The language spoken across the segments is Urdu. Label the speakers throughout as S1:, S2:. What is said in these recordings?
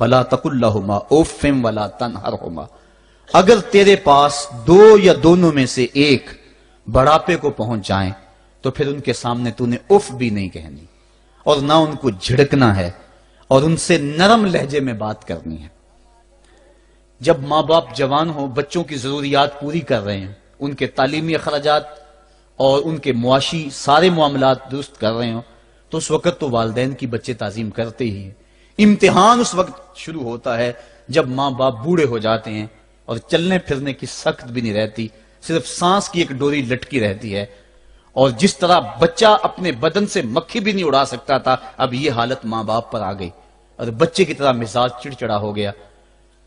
S1: فلا تقل لہما اف ولا تنہرہما، اگر تیرے پاس دو یا دونوں میں سے ایک بڑھاپے کو پہنچ جائیں تو پھر ان کے سامنے تو نے اف بھی نہیں کہنی، اور نہ ان کو جھڑکنا ہے، اور ان سے نرم لہجے میں بات کرنی ہے۔ جب ماں باپ جوان ہوں، بچوں کی ضروریات پوری کر رہے ہیں، ان کے تعلیمی اخراجات اور ان کے معاشی سارے معاملات درست کر رہے ہوں، تو اس وقت تو والدین کی بچے تعظیم کرتے ہی ہیں۔ امتحان اس وقت شروع ہوتا ہے جب ماں باپ بوڑھے ہو جاتے ہیں اور چلنے پھرنے کی سخت بھی نہیں رہتی، صرف سانس کی ایک ڈوری لٹکی رہتی ہے، اور جس طرح بچہ اپنے بدن سے مکھی بھی نہیں اڑا سکتا تھا، اب یہ حالت ماں باپ پر آ گئی، اور بچے کی طرح مزاج چڑچڑا ہو گیا۔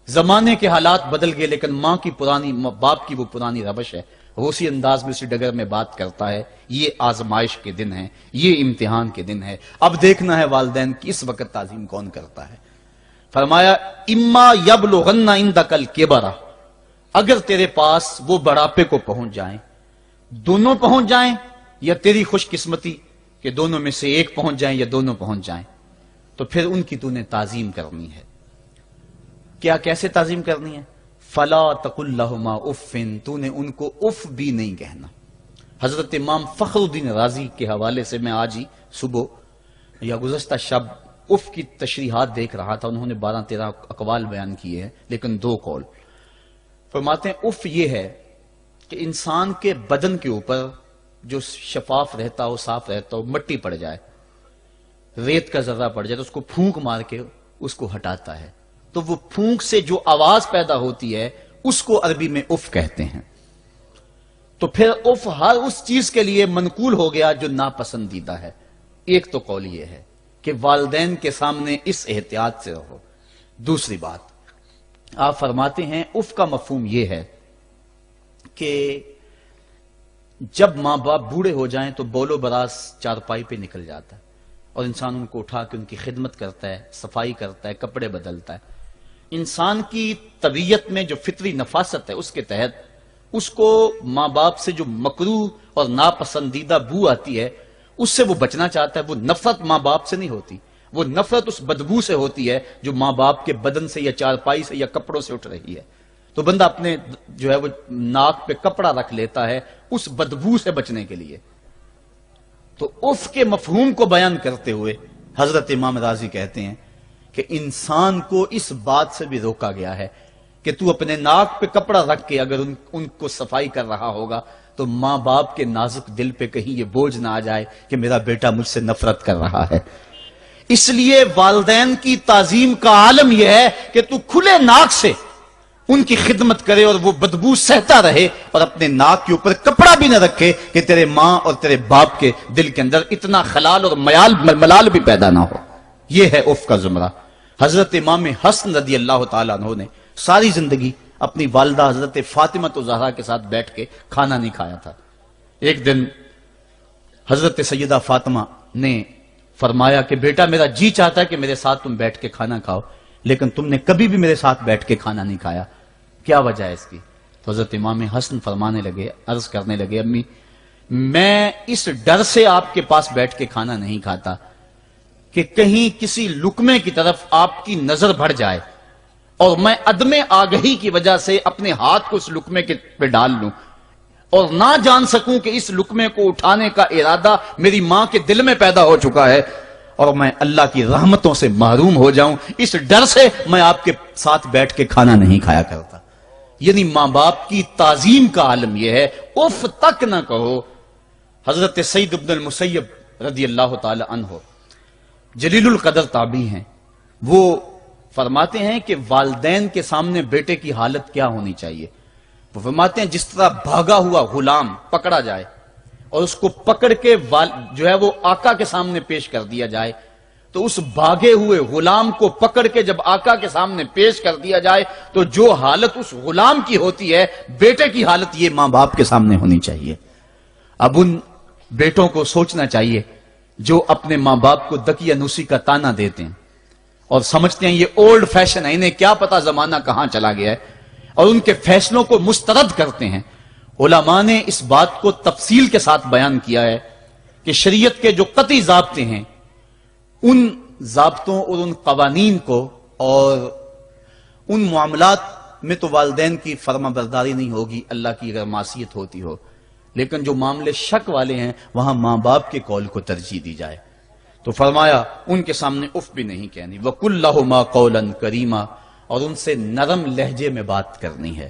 S1: زمانے کے حالات بدل گئے، لیکن ماں کی پرانی، باپ کی وہ پرانی روش ہے، وہ اسی انداز میں اسی ڈگر میں بات کرتا ہے۔ یہ آزمائش کے دن ہیں، یہ امتحان کے دن ہے، اب دیکھنا ہے والدین کی اس وقت تعظیم کون کرتا ہے۔ فرمایا اما یبلغن عندک الکبر، اگر تیرے پاس وہ بڑھاپے کو پہنچ جائیں، دونوں پہنچ جائیں، یا تیری خوش قسمتی کہ دونوں میں سے ایک پہنچ جائیں یا دونوں پہنچ جائیں، تو پھر ان کی تو نے تعظیم کرنی ہے۔ کیا کیسے تعظیم کرنی ہے؟ فلا تقل لہما اف، تو نے ان کو اف بھی نہیں کہنا۔ حضرت امام فخر الدین رازی کے حوالے سے میں آج ہی صبح یا گزشتہ شب اف کی تشریحات دیکھ رہا تھا، انہوں نے 12-13 اقوال بیان کیے ہیں، لیکن 2 قول فرماتے ہیں۔ اف یہ ہے کہ انسان کے بدن کے اوپر جو شفاف رہتا ہو، صاف رہتا ہو، مٹی پڑ جائے، ریت کا ذرہ پڑ جائے تو اس کو پھونک مار کے اس کو ہٹاتا ہے، تو وہ پھونک سے جو آواز پیدا ہوتی ہے اس کو عربی میں اف کہتے ہیں۔ تو پھر اف ہر اس چیز کے لیے منقول ہو گیا جو ناپسندیدہ ہے۔ ایک تو قول یہ ہے کہ والدین کے سامنے اس احتیاط سے رہو۔ دوسری بات، آپ فرماتے ہیں اف کا مفہوم یہ ہے کہ جب ماں باپ بوڑھے ہو جائیں تو بول و براز چارپائی پہ نکل جاتا ہے، اور انسان ان کو اٹھا کے ان کی خدمت کرتا ہے، صفائی کرتا ہے، کپڑے بدلتا ہے۔ انسان کی طبیعت میں جو فطری نفاست ہے اس کے تحت اس کو ماں باپ سے جو مکروہ اور ناپسندیدہ بو آتی ہے اس سے وہ بچنا چاہتا ہے۔ وہ نفرت ماں باپ سے نہیں ہوتی، وہ نفرت اس بدبو سے ہوتی ہے جو ماں باپ کے بدن سے یا چارپائی سے یا کپڑوں سے اٹھ رہی ہے۔ تو بندہ اپنے جو ہے وہ ناک پہ کپڑا رکھ لیتا ہے اس بدبو سے بچنے کے لیے۔ تو اف کے مفہوم کو بیان کرتے ہوئے حضرت امام رازی کہتے ہیں کہ انسان کو اس بات سے بھی روکا گیا ہے کہ تو اپنے ناک پہ کپڑا رکھ کے اگر ان کو صفائی کر رہا ہوگا تو ماں باپ کے نازک دل پہ کہیں یہ بوجھ نہ آ جائے کہ میرا بیٹا مجھ سے نفرت کر رہا ہے۔ اس لیے والدین کی تعظیم کا عالم یہ ہے کہ تو کھلے ناک سے ان کی خدمت کرے اور وہ بدبو سہتا رہے، اور اپنے ناک کے اوپر کپڑا بھی نہ رکھے کہ تیرے ماں اور تیرے باپ کے دل کے اندر اتنا خلال اور ملال بھی پیدا نہ ہو۔ یہ ہے اف کا زمرہ۔ حضرت امام حسن رضی اللہ تعالیٰ عنہ نے ساری زندگی اپنی والدہ حضرت فاطمہ زہرا کے ساتھ بیٹھ کے کھانا نہیں کھایا تھا۔ ایک دن حضرت سیدہ فاطمہ نے فرمایا کہ بیٹا میرا جی چاہتا ہے کہ میرے ساتھ تم بیٹھ کے کھانا کھاؤ، لیکن تم نے کبھی بھی میرے ساتھ بیٹھ کے کھانا نہیں کھایا، کیا وجہ ہے اس کی؟ تو حضرت امام حسن فرمانے لگے، عرض کرنے لگے، امی میں اس ڈر سے آپ کے پاس بیٹھ کے کھانا نہیں کھاتا کہ کہیں کسی لقمے کی طرف آپ کی نظر بڑھ جائے اور میں عدم آگہی کی وجہ سے اپنے ہاتھ کو اس لقمے کے پہ ڈال لوں اور نہ جان سکوں کہ اس لقمے کو اٹھانے کا ارادہ میری ماں کے دل میں پیدا ہو چکا ہے اور میں اللہ کی رحمتوں سے محروم ہو جاؤں، اس ڈر سے میں آپ کے ساتھ بیٹھ کے کھانا نہیں کھایا کرتا۔ یعنی ماں باپ کی تعظیم کا عالم یہ ہے، اف تک نہ کہو۔ حضرت سعید بن المسیب رضی اللہ تعالی عنہ جلیل القدر تابعی ہیں، وہ فرماتے ہیں کہ والدین کے سامنے بیٹے کی حالت کیا ہونی چاہیے۔ وہ فرماتے ہیں جس طرح بھاگا ہوا غلام پکڑا جائے اور اس کو پکڑ کے جو ہے وہ آقا کے سامنے پیش کر دیا جائے، تو اس بھاگے ہوئے غلام کو پکڑ کے جب آقا کے سامنے پیش کر دیا جائے تو جو حالت اس غلام کی ہوتی ہے، بیٹے کی حالت یہ ماں باپ کے سامنے ہونی چاہیے۔ اب ان بیٹوں کو سوچنا چاہیے جو اپنے ماں باپ کو دقیانوسی کا تانا دیتے ہیں اور سمجھتے ہیں یہ اولڈ فیشن ہے، انہیں کیا پتا زمانہ کہاں چلا گیا ہے، اور ان کے فیصلوں کو مسترد کرتے ہیں۔ علماء نے اس بات کو تفصیل کے ساتھ بیان کیا ہے کہ شریعت کے جو قطعی ضابطے ہیں ان ضابطوں اور ان قوانین کو اور ان معاملات میں تو والدین کی فرما برداری نہیں ہوگی اللہ کی اگر معصیت ہوتی ہو، لیکن جو معاملے شک والے ہیں وہاں ماں باپ کے قول کو ترجیح دی جائے۔ تو فرمایا ان کے سامنے اف بھی نہیں کہنی، وَقُلْ لَهُمَا قَوْلًا كَرِيمًا، اور ان سے نرم لہجے میں بات کرنی ہے۔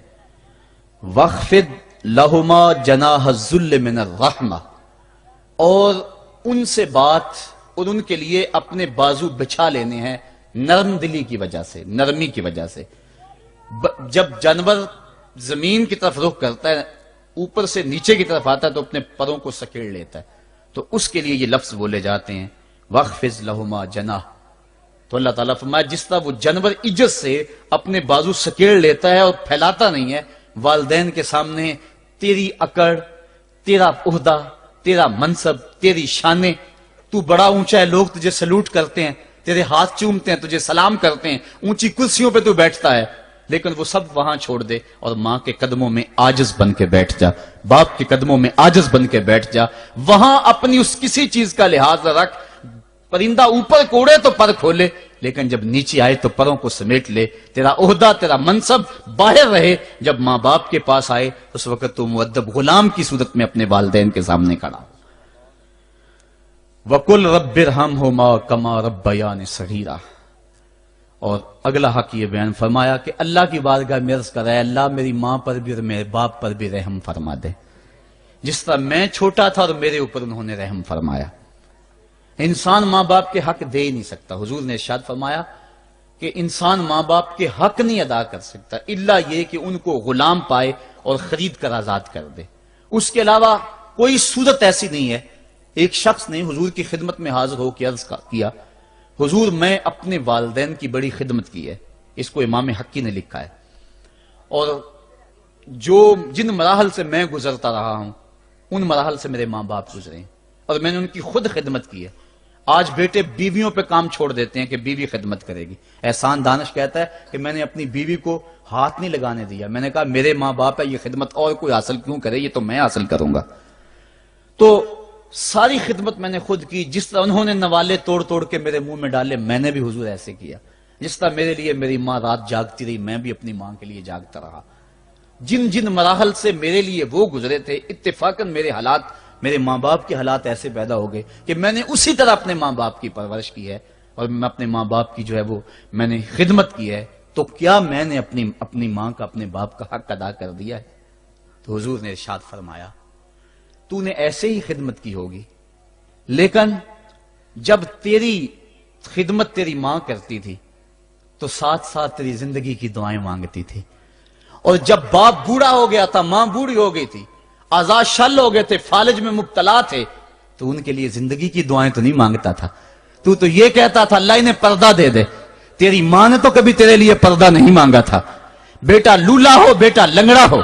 S1: وَاخْفِضْ لَهُمَا جَنَاحَ الذُّلِّ مِنَ الرَّحْمَةِ، اور ان سے بات اور ان کے لیے اپنے بازو بچھا لینے ہیں نرم دلی کی وجہ سے، نرمی کی وجہ سے۔ جب جانور زمین کی طرف رخ کرتا ہے، اوپر سے نیچے کی طرف آتا ہے تو اپنے پروں کو سکیڑ لیتا ہے، تو اس کے لیے یہ لفظ بولے جاتے ہیں وَاخْفِضْ لَهُمَا جَنَاحَ۔ تو اللہ تعالیٰ فرمایا جس طرح وہ جانور عزت سے اپنے بازو سکیڑ لیتا ہے اور پھیلاتا نہیں ہے، والدین کے سامنے تیری اکڑ، تیرا عہدہ، تیرا منصب، تیری شانیں، تو بڑا اونچا ہے، لوگ تجھے سلوٹ کرتے ہیں، تیرے ہاتھ چومتے ہیں، تجھے سلام کرتے ہیں، اونچی کرسیوں پہ تو بیٹھتا ہے، لیکن وہ سب وہاں چھوڑ دے اور ماں کے قدموں میں عاجز بن کے بیٹھ جا، باپ کے قدموں میں عاجز بن کے بیٹھ جا، وہاں اپنی اس کسی چیز کا لحاظ رکھ، پرندہ اوپر کوڑے تو پر کھولے، لیکن جب نیچے آئے تو پروں کو سمیٹ لے، تیرا عہدہ، تیرا منصب باہر رہے، جب ماں باپ کے پاس آئے اس وقت تو مؤدب غلام کی صورت میں اپنے والدین کے سامنے کھڑا۔ وَقُلْ رَبِّ ارْحَمْهُمَا كَمَا رَبَّيَانِ صَغِيرًا، اور اگلا حق یہ بیان فرمایا کہ اللہ کی بارگاہ میں عرض کر رہا ہے اللہ میری ماں پر بھی اور میرے باپ پر بھی رحم فرما دے، جس طرح میں چھوٹا تھا اور میرے اوپر انہوں نے رحم فرمایا۔ انسان ماں باپ کے حق دے ہی نہیں سکتا، حضور نے ارشاد فرمایا کہ انسان ماں باپ کے حق نہیں ادا کر سکتا الا یہ کہ ان کو غلام پائے اور خرید کر آزاد کر دے، اس کے علاوہ کوئی صورت ایسی نہیں ہے۔ ایک شخص نے حضور کی خدمت میں حاضر ہو کے عرض کیا حضور میں اپنے والدین کی بڑی خدمت کی ہے، اس کو امام حقی نے لکھا ہے، اور جن مراحل سے میں گزرتا رہا ہوں ان مراحل سے میرے ماں باپ گزرے ہیں اور میں نے ان کی خود خدمت کی ہے۔ آج بیٹے بیویوں پہ کام چھوڑ دیتے ہیں کہ بیوی خدمت کرے گی۔ احسان دانش کہتا ہے کہ میں نے اپنی بیوی کو ہاتھ نہیں لگانے دیا، میں نے کہا میرے ماں باپ ہے، یہ خدمت اور کوئی حاصل کیوں کرے، یہ تو میں حاصل کروں گا۔ تو ساری خدمت میں نے خود کی، جس طرح انہوں نے نوالے توڑ توڑ کے میرے منہ میں ڈالے میں نے بھی حضور ایسے کیا، جس طرح میرے لیے میری ماں رات جاگتی رہی میں بھی اپنی ماں کے لیے جاگتا رہا۔ جن جن مراحل سے میرے لیے وہ گزرے تھے اتفاقاً میرے حالات، میرے ماں باپ کے حالات ایسے پیدا ہو گئے کہ میں نے اسی طرح اپنے ماں باپ کی پرورش کی ہے اور میں اپنے ماں باپ کی جو ہے وہ میں نے خدمت کی ہے، تو کیا میں نے اپنی ماں کا اپنے باپ کا حق ادا کر دیا ہے؟ تو حضور نے ارشاد فرمایا تو نے ایسے ہی خدمت کی ہوگی، لیکن جب تیری خدمت تیری ماں کرتی تھی تو ساتھ ساتھ تیری زندگی کی دعائیں مانگتی تھی، اور جب باپ بوڑھا ہو گیا تھا، ماں بوڑھی ہو گئی تھی، آزاد شل ہو گئے تھے، فالج میں مبتلا تھے، تو ان کے لیے زندگی کی دعائیں تو نہیں مانگتا تھا، تو یہ کہتا تھا اللہ انہیں پردہ دے دے۔ تیری ماں نے تو کبھی تیرے لیے پردہ نہیں مانگا تھا، بیٹا لولا ہو بیٹا لنگڑا ہو،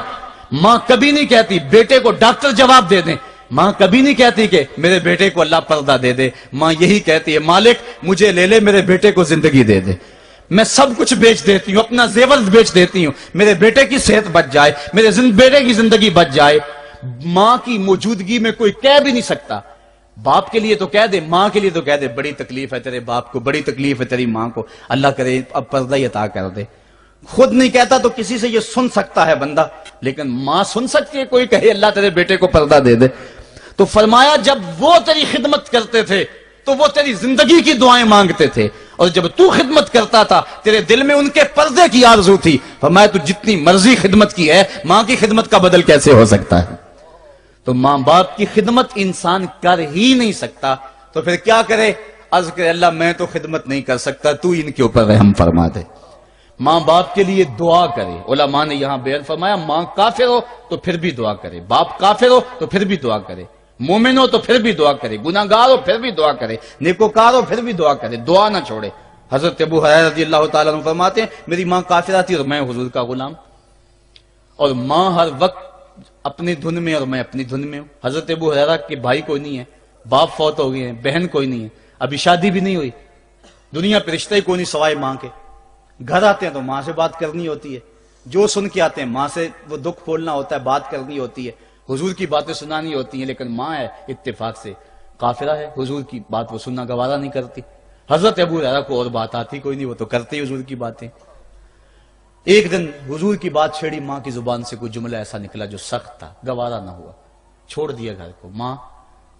S1: ماں کبھی نہیں کہتی بیٹے کو ڈاکٹر جواب دے دیں، ماں کبھی نہیں کہتی کہ میرے بیٹے کو اللہ پردہ دے دے، ماں یہی کہتی ہے مالک مجھے لے لے، میرے بیٹے کو زندگی دے دے، میں سب کچھ بیچ دیتی ہوں، اپنا زیور بیچ دیتی ہوں، میرے بیٹے کی صحت بچ جائے، میرے بیٹے کی زندگی بچ جائے۔ ماں کی موجودگی میں کوئی کہہ بھی نہیں سکتا، باپ کے لیے تو کہہ دے، ماں کے لیے تو کہہ دے بڑی تکلیف ہے تیرے باپ کو، بڑی تکلیف ہے تیری ماں کو، اللہ کرے اب پردہ ہی عطا کر دے۔ خود نہیں کہتا تو کسی سے یہ سن سکتا ہے بندہ، لیکن ماں سن سکتی ہے کوئی کہے اللہ تیرے بیٹے کو پردہ دے دے؟ تو فرمایا جب وہ تیری خدمت کرتے تھے تو وہ تیری زندگی کی دعائیں مانگتے تھے، اور جب تو خدمت کرتا تھا تیرے دل میں ان کے پردے کی آرزو تھی۔ فرمایا تو جتنی مرضی خدمت کی ہے، ماں کی خدمت کا بدل کیسے ہو سکتا ہے؟ تو ماں باپ کی خدمت انسان کر ہی نہیں سکتا، تو پھر کیا کرے؟ عرض کرے اللہ میں تو خدمت نہیں کر سکتا، تو ان کے اوپر رحم فرما دے۔ ماں باپ کے لیے دعا کرے، علماء نے یہاں بیان فرمایا ماں کافر ہو تو پھر بھی دعا کرے، باپ کافر ہو تو پھر بھی دعا کرے، مومن ہو تو پھر بھی دعا کرے، گناہگار ہو پھر بھی دعا کرے، نیکوکار ہو پھر بھی دعا کرے، دعا نہ چھوڑے۔ حضرت ابو ہریرہ رضی اللہ تعالیٰ عنہ فرماتے ہیں میری ماں کافرہ تھی اور میں حضور کا غلام، اور ماں ہر وقت اپنی دھن میں اور میں اپنی دھن میں ہوں۔ حضرت ابو ہریرہ کے بھائی کوئی نہیں ہے، باپ فوت ہو گئے ہیں، بہن کوئی نہیں ہے، ابھی شادی بھی نہیں ہوئی، دنیا پہ رشتہ ہی کوئی نہیں سوائے ماں کے، گھر آتے ہیں تو ماں سے بات کرنی ہوتی ہے، جو سن کے آتے ہیں ماں سے وہ دکھ کھولنا ہوتا ہے، بات کرنی ہوتی ہے، حضور کی باتیں سنانی ہوتی ہیں، لیکن ماں ہے اتفاق سے کافرہ ہے، حضور کی بات وہ سننا گوارا نہیں کرتی۔ حضرت ابو ہریرہ کو اور بات آتی کوئی نہیں، وہ تو کرتے ہی حضور کی باتیں۔ ایک دن حضور کی بات چھیڑی، ماں کی زبان سے کوئی جملہ ایسا نکلا جو سخت تھا، گوارا نہ ہوا، چھوڑ دیا گھر کو۔ ماں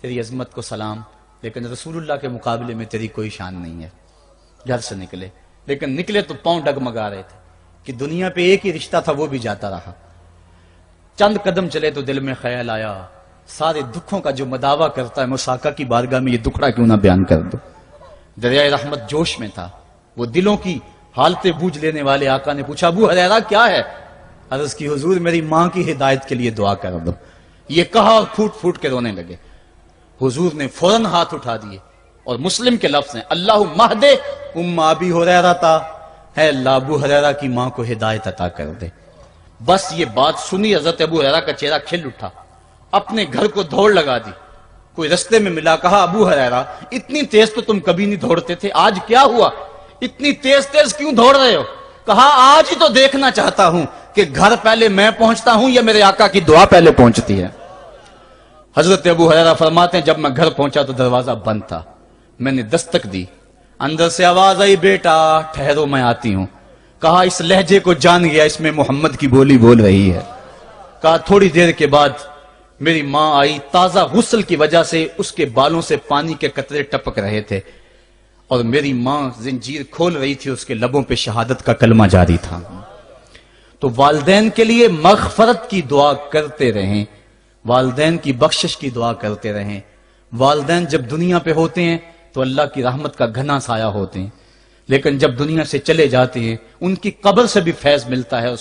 S1: تیری عظمت کو سلام، لیکن رسول اللہ کے مقابلے میں تیری کوئی شان نہیں ہے۔ گھر سے نکلے، لیکن نکلے تو پاؤں ڈگمگا رہے تھے کہ دنیا پہ ایک ہی رشتہ تھا، وہ بھی جاتا رہا۔ چند قدم چلے تو دل میں خیال آیا، سارے دکھوں کا جو مداوع کرتا ہے، میں اس آقا کی بارگاہ میں یہ دکھڑا کیوں نہ بیان کر دوں۔ دریائے رحمت جوش میں تھا، وہ دلوں کی حالتیں بوجھ لینے والے آقا نے پوچھا ابو ہریرہ کیا ہے؟ عرض کی حضور میری ماں کی ہدایت کے لیے دعا کر دو۔ یہ کہا اور پھوٹ پھوٹ کے رونے لگے۔ حضور نے فوراً ہاتھ اٹھا دیے اور مسلم کے لفظ ہیں اللہم اہد ام ابی ہریرہ، ہے اللہ ابو ہریرہ کی ماں کو ہدایت عطا کر دے۔ بس یہ بات سنی حضرت ابو ہریرہ کا چہرہ کھل اٹھا، اپنے گھر کو دوڑ لگا دی۔ کوئی رستے میں ملا، کہا ابو ہریرہ اتنی تیز تو تم کبھی نہیں دوڑتے تھے، آج کیا ہوا؟ اتنی تیز تیز کیوں دوڑ رہے ہو؟ کہا آج ہی تو دیکھنا چاہتا ہوں کہ گھر پہلے میں پہنچتا ہوں یا میرے آقا کی دعا پہلے پہنچتی ہے۔ حضرت ابو ہریرہ فرماتے ہیں جب میں گھر پہنچا تو دروازہ بند تھا، میں نے دستک دی، اندر سے آواز آئی بیٹا ٹھہرو میں آتی ہوں۔ کہا اس لہجے کو جان گیا، اس میں محمد کی بولی بول رہی ہے۔ کہا تھوڑی دیر کے بعد میری ماں آئی، تازہ غسل کی وجہ سے اس کے بالوں سے پانی کے قطرے ٹپک رہے تھے، اور میری ماں زنجیر کھول رہی تھی، اس کے لبوں پہ شہادت کا کلمہ جاری تھا۔ تو والدین کے لیے مغفرت کی دعا کرتے رہیں، والدین کی بخشش کی دعا کرتے رہیں۔ والدین جب دنیا پہ ہوتے ہیں تو اللہ کی رحمت کا گھنا سایہ ہوتے ہیں، لیکن جب دنیا سے چلے جاتے ہیں ان کی قبر سے بھی فیض ملتا ہے۔